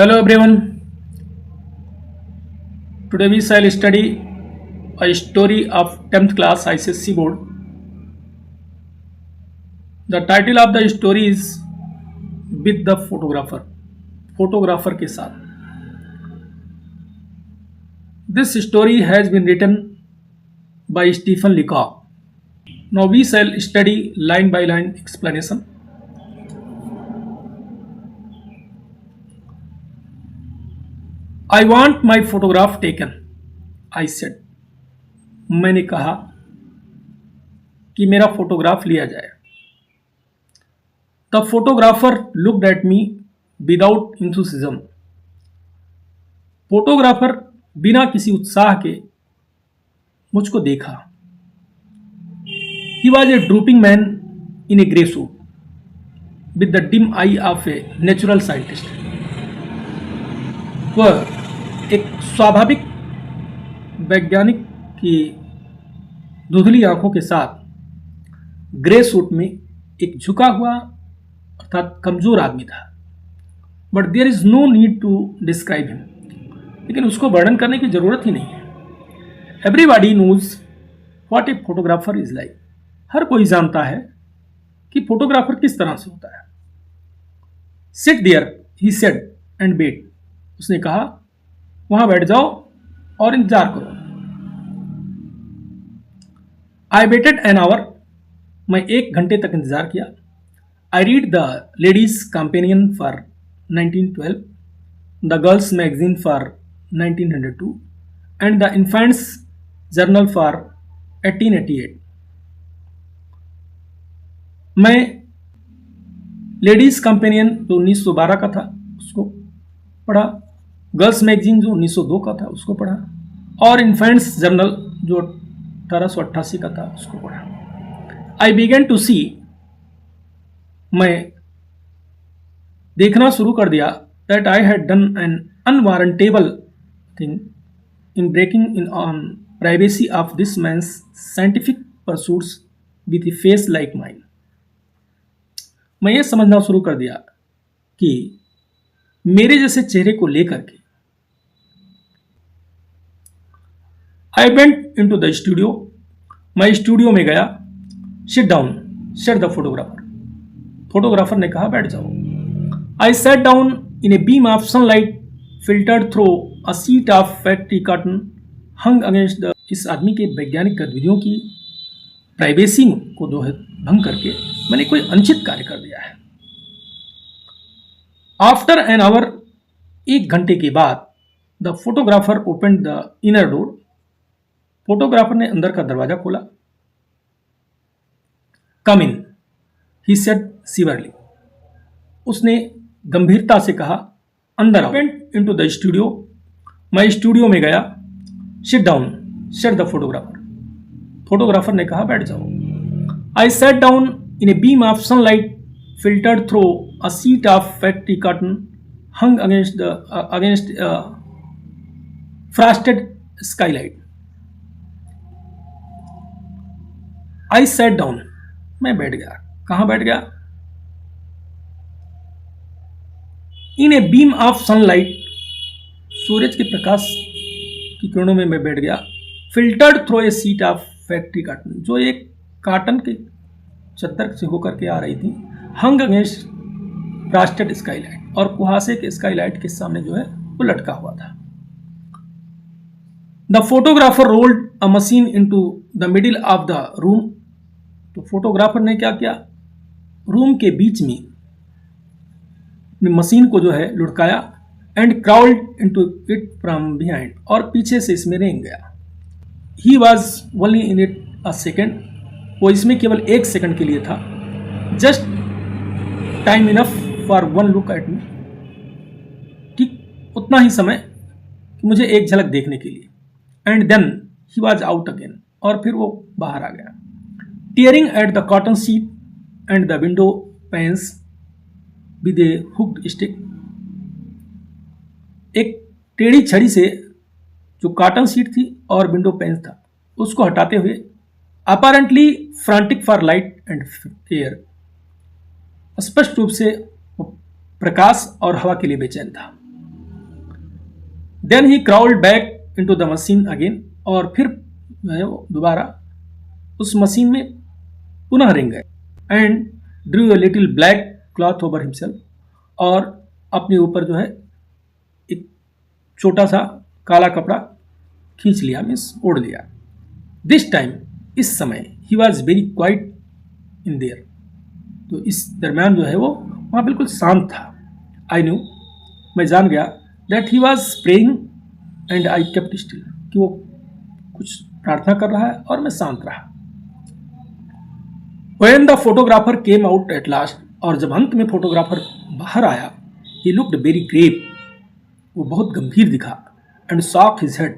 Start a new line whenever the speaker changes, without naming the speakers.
Hello everyone. Today we shall study a story of 10th class ICSE board. The title of the story is With the Photographer. Photographer के साथ. This story has been written by Stephen Leacock. Now we shall study line by line explanation. I want my photograph taken, I said. मैंने कहा कि मेरा photograph लिया जाए. The photographer looked at me without enthusiasm. Photographer बिना किसी उत्साह के मुझको देखा. He was a drooping man in a grey suit, with the dim eye of a natural scientist. वह एक स्वाभाविक वैज्ञानिक की धुंधली आंखों के साथ ग्रे सूट में एक झुका हुआ अर्थात कमजोर आदमी था. But there is no need to describe him. लेकिन उसको वर्णन करने की जरूरत ही नहीं है. Everybody knows what a photographer is like. हर कोई जानता है कि फोटोग्राफर किस तरह से होता है. Sit there, he said, and wait. उसने कहा वहां बैठ जाओ और इंतजार करो. I waited an hour. मैं 1 घंटे तक इंतजार किया. I read the ladies companion for 1912, the girls magazine for 1902 and the infants journal for 1888. मैं लेडीज कंपेनियन जो 1912 का था उसको पढ़ा, गर्ल्स मैगजीन जो 1902 का था उसको पढ़ा, और इन्फेंट्स जर्नल जो 1888 का था उसको पढ़ा. I began to see. मैं देखना शुरू कर दिया that I had done an unwarrantable thing in breaking in on privacy of this man's scientific pursuits with a face like mine. मैं ये समझना शुरू कर दिया कि मेरे जैसे चेहरे को लेकर के I went into the studio. मैं स्टूडियो में गया. Sit down, said the photographer. Photographer ने कहा बैठ जाओ. I sat down in a beam of sunlight filtered through a sheet of factory cotton hung against the. इस आदमी के वैज्ञानिक गतिविधियों की प्राइवेसी को जो है भंग करके मैंने कोई अनुचित कार्य कर दिया है. आफ्टर एन आवर, 1 घंटे के बाद, the photographer open the inner door. Photographer ने अंदर का दरवाजा खोला. Come in, he said severely. उसने गंभीरता से कहा अंदर आओ. Went into the studio. मैं स्टूडियो में गया. Sit down, said the photographer. Photographer ने कहा बैठ जाओ. I sat down in a beam of sunlight filtered through a sheet of factory cotton hung against a frosted skylight. I sat down. मैं बैठ गया. कहाँ बैठ गया? In a beam of sunlight. सूरज के प्रकाश की किरणों में मैं बैठ गया. Filtered through a sheet of factory cotton, जो एक काटन के चद्दर से होकर के आ रही थी. हंग अगेंस्ट फ्रॉस्टेड स्काईलाइट, और कुहासे के स्काईलाइट के सामने जो है वो लटका हुआ था. The photographer rolled a machine into the middle of the room. तो फोटोग्राफर ने क्या किया? रूम के बीच में मशीन को जो है लुढ़काया. And crawled into it from behind, और पीछे से इसमें रेंग गया. He was only in it a second. वो इसमें केवल 1 सेकंड के लिए था. Just time enough for one look at me. ठीक उतना ही समय कि मुझे एक झलक देखने के लिए. And then he was out again, और फिर वो बाहर आ गया. Tearing at the cotton sheet and the window panes with a hooked stick. एक टेढ़ी छड़ी से जो कॉटन शीट थी और विंडो पेन्स था उसको हटाते हुए, apparently frantic for light and air. स्पष्ट रूप से प्रकाश और हवा के लिए बेचैन था. Then he crawled back into the machine again, और फिर जो है वो दोबारा उस मशीन में पुनः रेंग गए। And Drew a little black cloth over himself, और अपने ऊपर जो है एक छोटा सा काला कपड़ा खींच लिया, मीन्स ओढ़ लिया। दिस टाइम, इस समय, he was very quite in their, तो इस दरम्यान जो है वो वहाँ बिल्कुल शांत था। आई न्यू, मैं जान गया, that he was praying and I kept still, कि वो कुछ प्रार्थना कर रहा है और मैं शांत रहा। When the photographer came out at last, और जब अंत में फोटोग्राफर बाहर आया, he looked very grave, वो बहुत गंभीर दिखा, and shook his head,